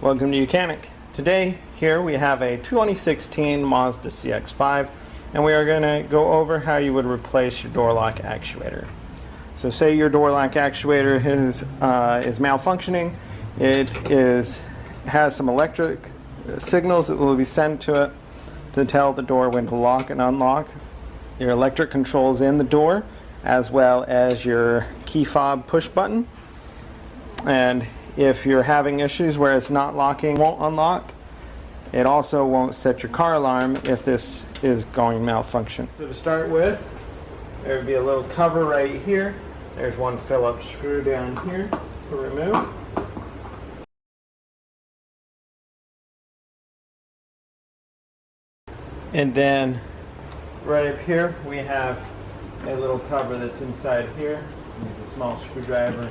Welcome to YOUCANIC. Today here we have a 2016 Mazda CX-5 and we are going to go over how you would replace your door lock actuator. So say your door lock actuator is malfunctioning. It has some electric signals that will be sent to it to tell the door when to lock and unlock. Your electric controls in the door as well as your key fob push button. And if you're having issues where it's not locking, won't unlock, it also won't set your car alarm if this is going malfunction. So to start with, there would be a little cover right here. There's one Phillips screw down here to remove. And then right up here we have a little cover that's inside here. Use a small screwdriver,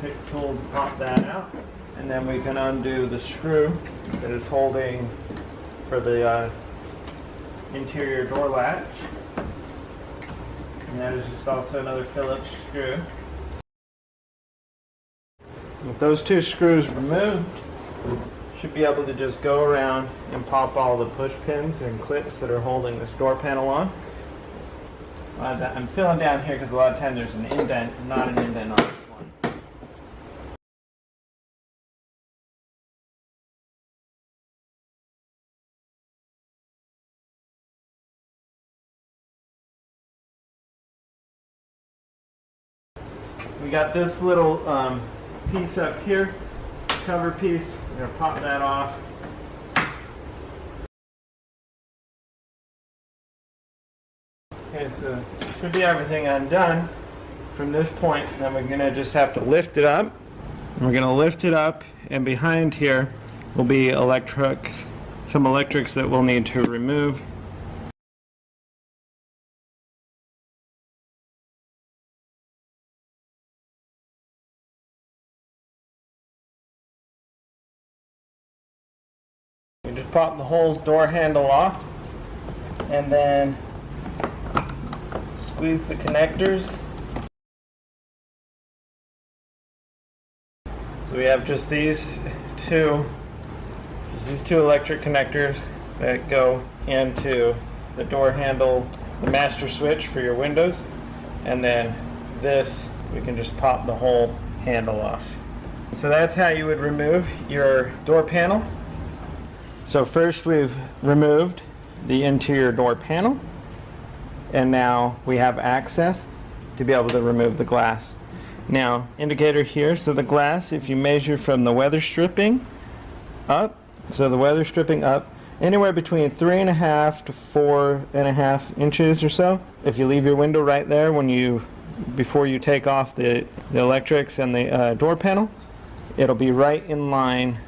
pick tool to pop that out, and then we can undo the screw that is holding for the interior door latch. And that is just also another Phillips screw. With those two screws removed, should be able to just go around and pop all the push pins and clips that are holding this door panel on. I'm filling down here because a lot of times there's an indent, not an indent on this one. We got this little piece up here, cover piece. We're going to pop that off. Okay, so should be everything undone from this point. Then we're going to just have to lift it up. And we're going to lift it up, and behind here will be some electrics that we'll need to remove. You just pop the whole door handle off, and then squeeze the connectors. So we have just these two electric connectors that go into the door handle, the master switch for your windows, and then this, we can just pop the whole handle off. So that's how you would remove your door panel. So first we've removed the interior door panel, and now we have access to be able to remove the glass. Now, indicator here, so the glass, if you measure from the weather stripping up, so the weather stripping up, anywhere between 3.5 to 4.5 inches or so. If you leave your window right there before you take off the electrics and the door panel, it'll be right in line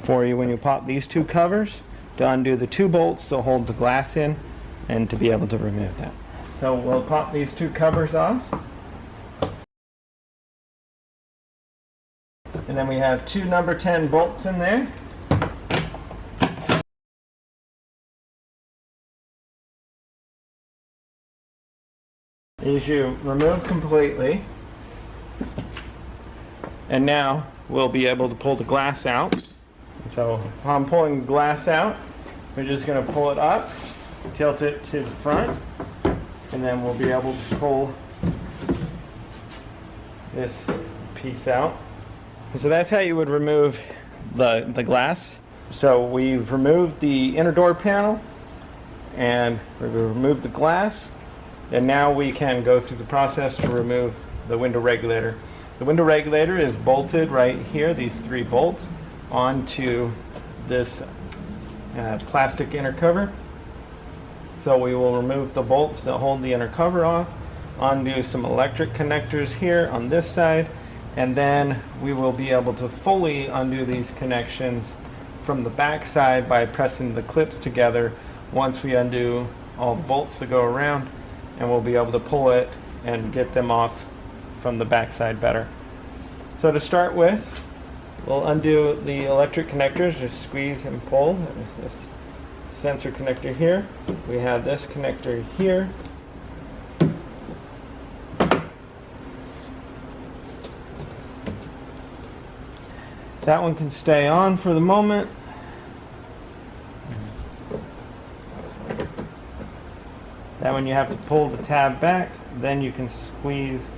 for you when you pop these two covers to undo the two bolts to hold the glass in and to be able to remove that. So we'll pop these two covers off. And then we have two number 10 bolts in there. These you remove completely. And now we'll be able to pull the glass out. So while I'm pulling the glass out, we're just going to pull it up, tilt it to the front, and then we'll be able to pull this piece out. So that's how you would remove the glass. So we've removed the inner door panel and we've removed the glass, and now we can go through the process to remove the window regulator. The window regulator is bolted right here, these three bolts, onto this plastic inner cover. So we will remove the bolts that hold the inner cover off, undo some electric connectors here on this side, and then we will be able to fully undo these connections from the back side by pressing the clips together once we undo all the bolts that go around, and we'll be able to pull it and get them off from the back side better. So to start with, we'll undo the electric connectors, just squeeze and pull. There's this sensor connector here. We have this connector here. That one can stay on for the moment. That one you have to pull the tab back, then you can squeeze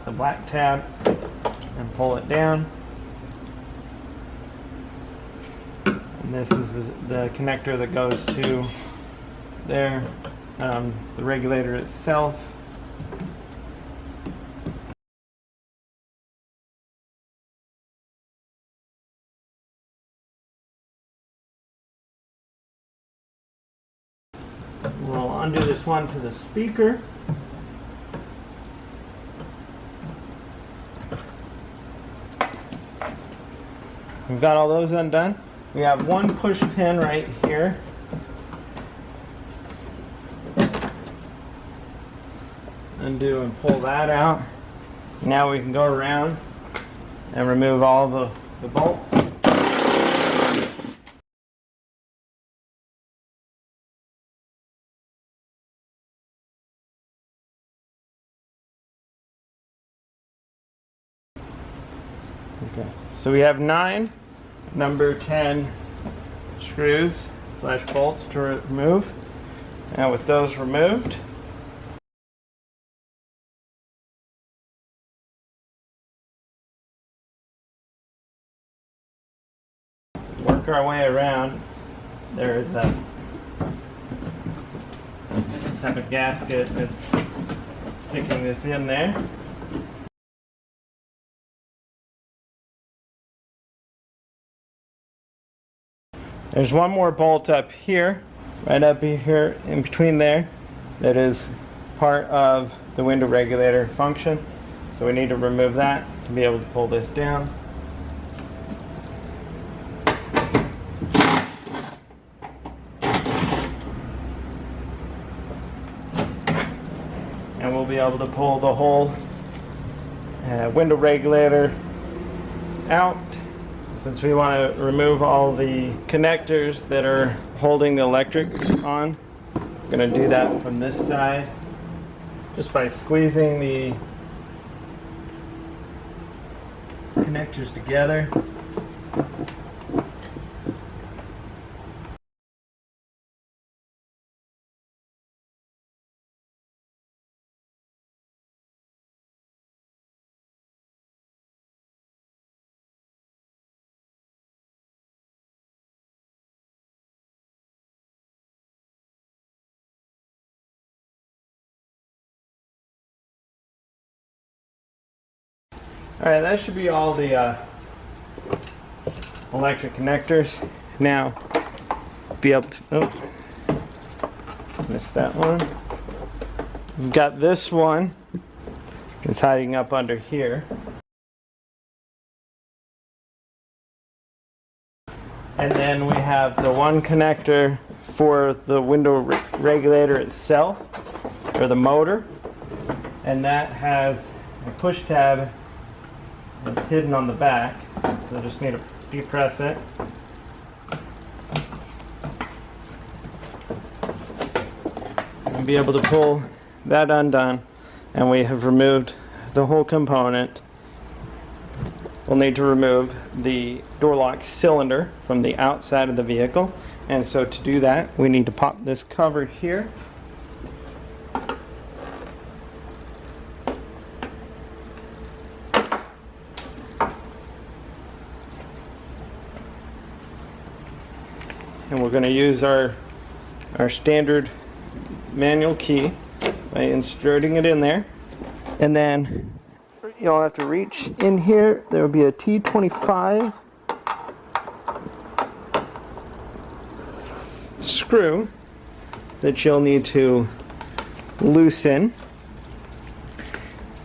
the black tab and pull it down. And this is the connector that goes to there, the regulator itself. We'll undo this one to the speaker. We've got all those undone. We have one push pin right here. Undo and pull that out. Now we can go around and remove all the bolts. Okay, so we have 9 number 10 screws / bolts to remove. Now with those removed, work our way around. There is a type of gasket that's sticking this in there. There's one more bolt up here, right up here in between there, that is part of the window regulator function. So we need to remove that to be able to pull this down. And we'll be able to pull the whole window regulator out. Since we want to remove all the connectors that are holding the electrics on, I'm going to do that from this side just by squeezing the connectors together. Alright, that should be all the electric connectors. Now, be able to, oh, missed that one. We've got this one. It's hiding up under here. And then we have the one connector for the window regulator itself, or the motor. And that has a push tab. It's hidden on the back, so I just need to depress it. And be able to pull that undone, and we have removed the whole component. We'll need to remove the door lock cylinder from the outside of the vehicle, and so to do that we need to pop this cover here. And we're going to use our standard manual key by inserting it in there. And then you'll have to reach in here. There will be a T25 screw that you'll need to loosen.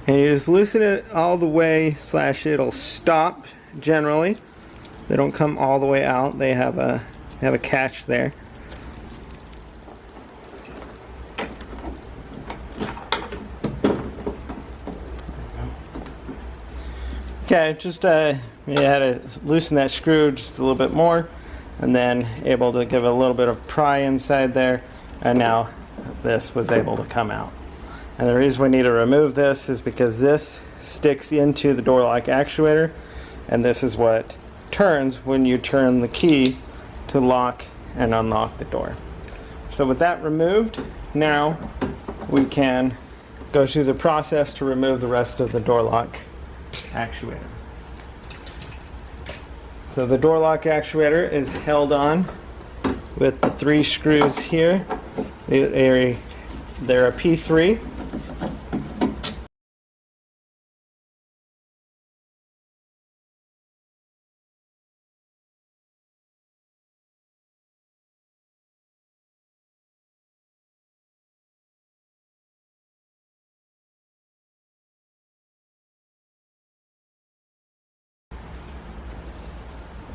And you just loosen it all the way / it'll stop generally. They don't come all the way out. They have a catch there. Okay, just you had to loosen that screw just a little bit more, and then able to give it a little bit of pry inside there, and now this was able to come out. And the reason we need to remove this is because this sticks into the door lock actuator, and this is what turns when you turn the key to lock and unlock the door. So with that removed, now we can go through the process to remove the rest of the door lock actuator. So the door lock actuator is held on with the 3 screws here. They're a P3.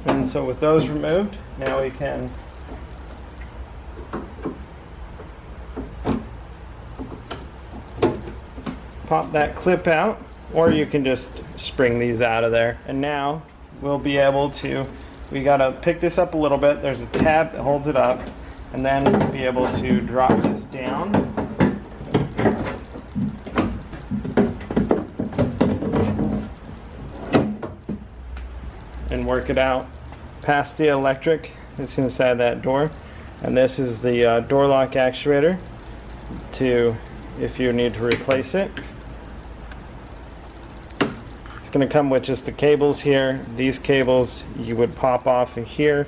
And so with those removed, now we can pop that clip out, or you can just spring these out of there. And now we'll be able to, we gotta pick this up a little bit. There's a tab that holds it up, and then we'll be able to drop this down. And work it out past the electric that's inside that door. And this is the door lock actuator to, if you need to replace it. It's going to come with just the cables here. These cables you would pop off in here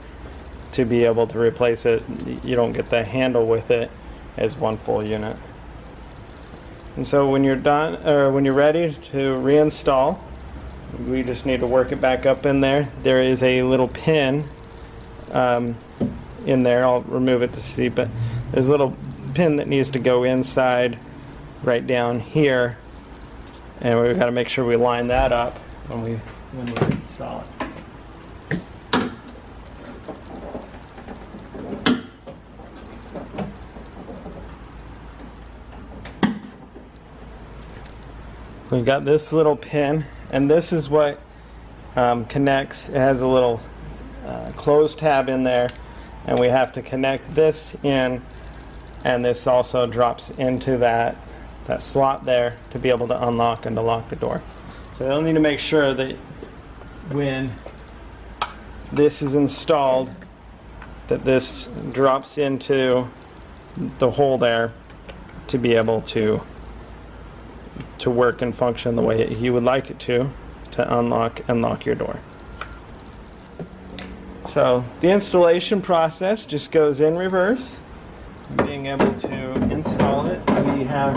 to be able to replace it. You don't get the handle with it as one full unit. And so when you're done, or when you're ready to reinstall, we just need to work it back up in there. There is a little pin in there. I'll remove it to see, but there's a little pin that needs to go inside right down here, and we've got to make sure we line that up when we install it. We've got this little pin, and this is what connects. It has a little closed tab in there, and we have to connect this in, and this also drops into that slot there to be able to unlock and to lock the door. So you'll need to make sure that when this is installed, that this drops into the hole there to be able to work and function the way you would like it to unlock and lock your door. So the installation process just goes in reverse. Being able to install it, we have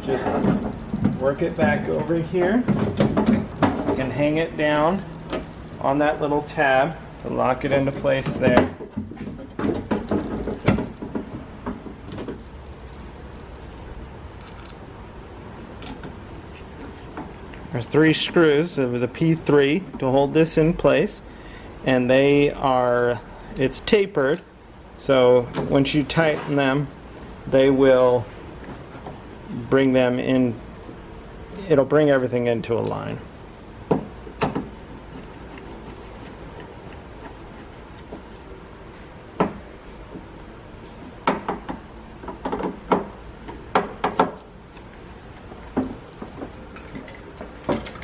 just work it back over here. You can hang it down on that little tab to lock it into place there. There's 3 screws of the P3 to hold this in place, and it's tapered, so once you tighten them, they will bring them in, it'll bring everything into a line.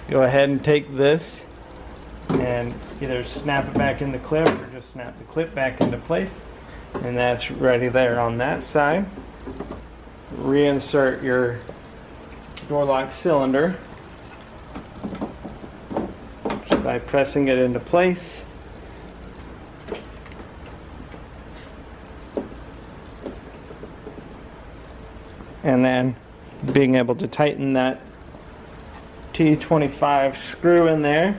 Go ahead and take this and either snap it back in the clip or just snap the clip back into place, and that's ready there on that side. Reinsert your door lock cylinder by pressing it into place. And then being able to tighten that T25 screw in there.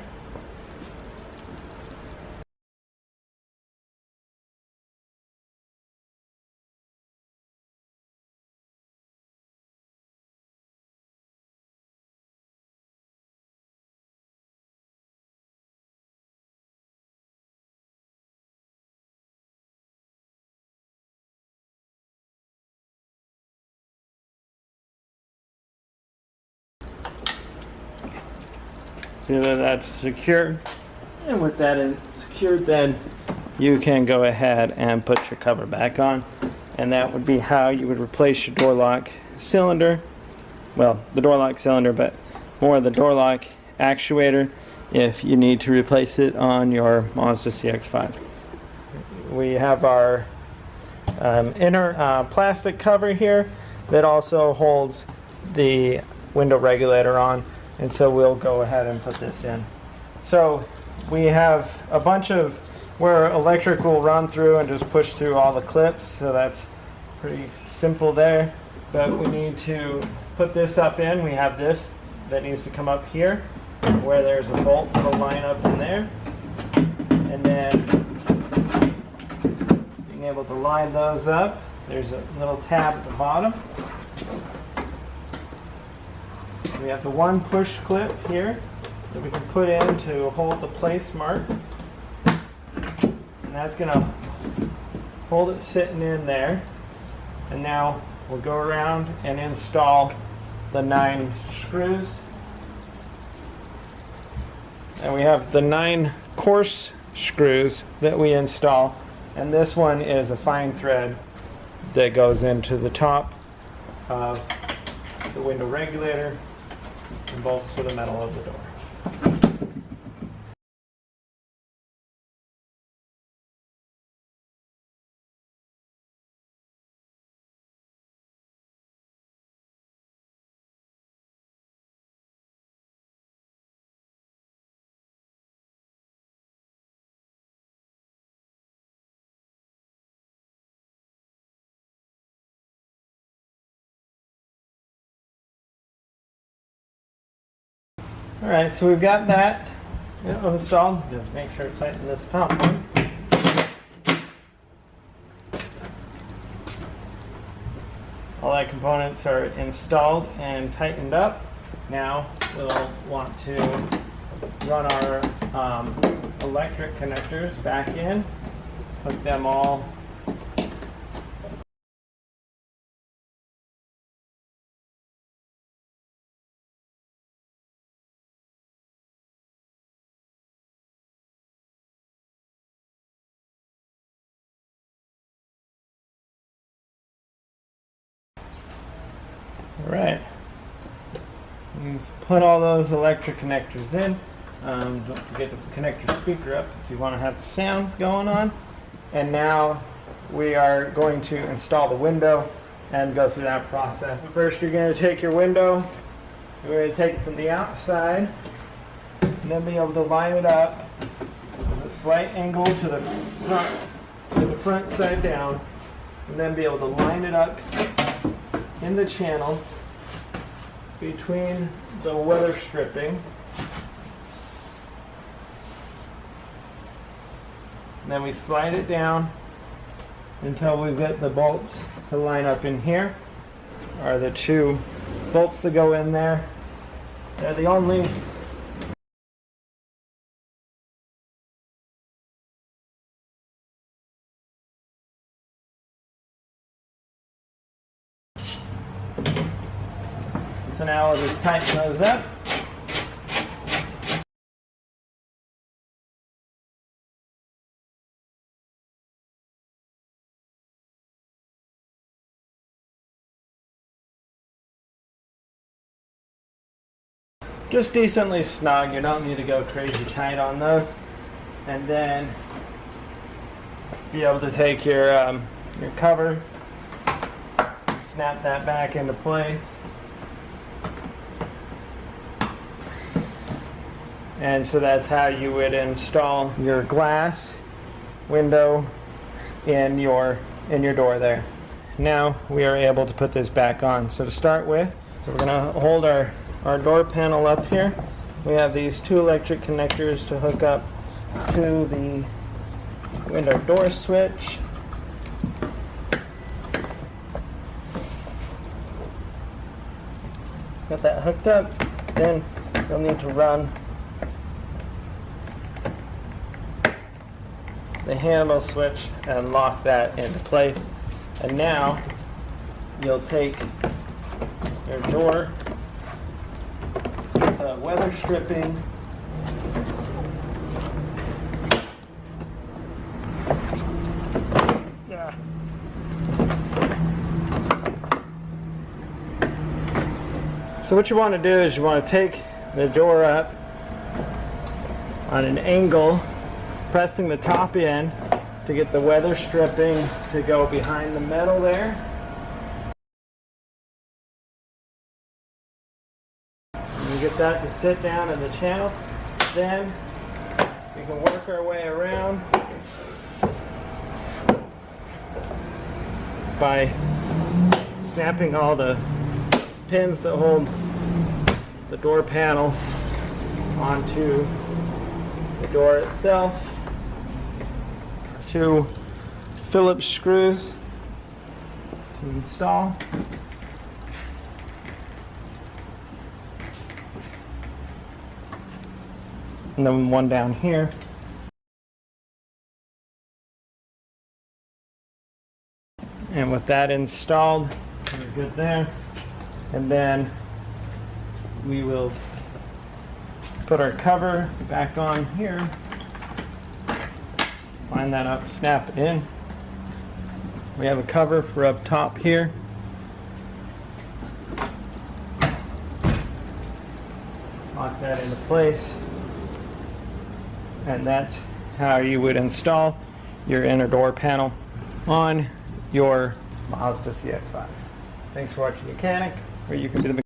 So that's secure, and with that secured, then you can go ahead and put your cover back on. and that would be how you would replace your door lock cylinder. Well, the door lock cylinder, but more the door lock actuator if you need to replace it on your Mazda CX-5. We have our inner plastic cover here that also holds the window regulator on, and so we'll go ahead and put this in. So we have a bunch of where electric will run through and just push through all the clips, so that's pretty simple there. But we need to put this up in. We have this that needs to come up here where there's a bolt to line up in there, and then being able to line those up, there's a little tab at the bottom. We have the one push clip here that we can put in to hold the place mark, and that's going to hold it sitting in there. And now we'll go around and install the 9 screws. And we have the 9 coarse screws that we install, and this one is a fine thread that goes into the top of the window regulator and bolts to the metal of the door. Alright, so we've got that installed. Just make sure to tighten this top one. All our components are installed and tightened up. Now we'll want to run our electric connectors back in, hook them all . Alright, we've put all those electric connectors in. Don't forget to connect your speaker up if you want to have the sounds going on. And now we are going to install the window and go through that process. First, you're going to take your window, you're going to take it from the outside, and then be able to line it up with a slight angle to the front side down, and then be able to line it up in the channels between the weather stripping. And then we slide it down until we've got the bolts to line up in here, are the 2 bolts to go in there. They're the only So now we'll just tighten those up. Just decently snug, you don't need to go crazy tight on those. And then be able to take your cover, snap that back into place. And so that's how you would install your glass window in your door there. Now we are able to put this back on. So to start with, we're going to hold our door panel up here. We have these 2 electric connectors to hook up to the window door switch. Got that hooked up, then you'll need to run the handle switch and lock that into place. And now you'll take your door weather stripping So what you want to do is you want to take the door up on an angle, pressing the top in to get the weather stripping to go behind the metal there. And you get that to sit down in the channel. Then we can work our way around by snapping all the pins that hold the door panel onto the door itself. 2 Phillips screws to install. And then one down here. And with that installed, we're good there. And then we will put our cover back on here. Line that up, snap it in. We have a cover for up top here. Lock that into place. And that's how you would install your inner door panel on your Mazda CX-5. Thanks for watching YOUCANIC, where you can be the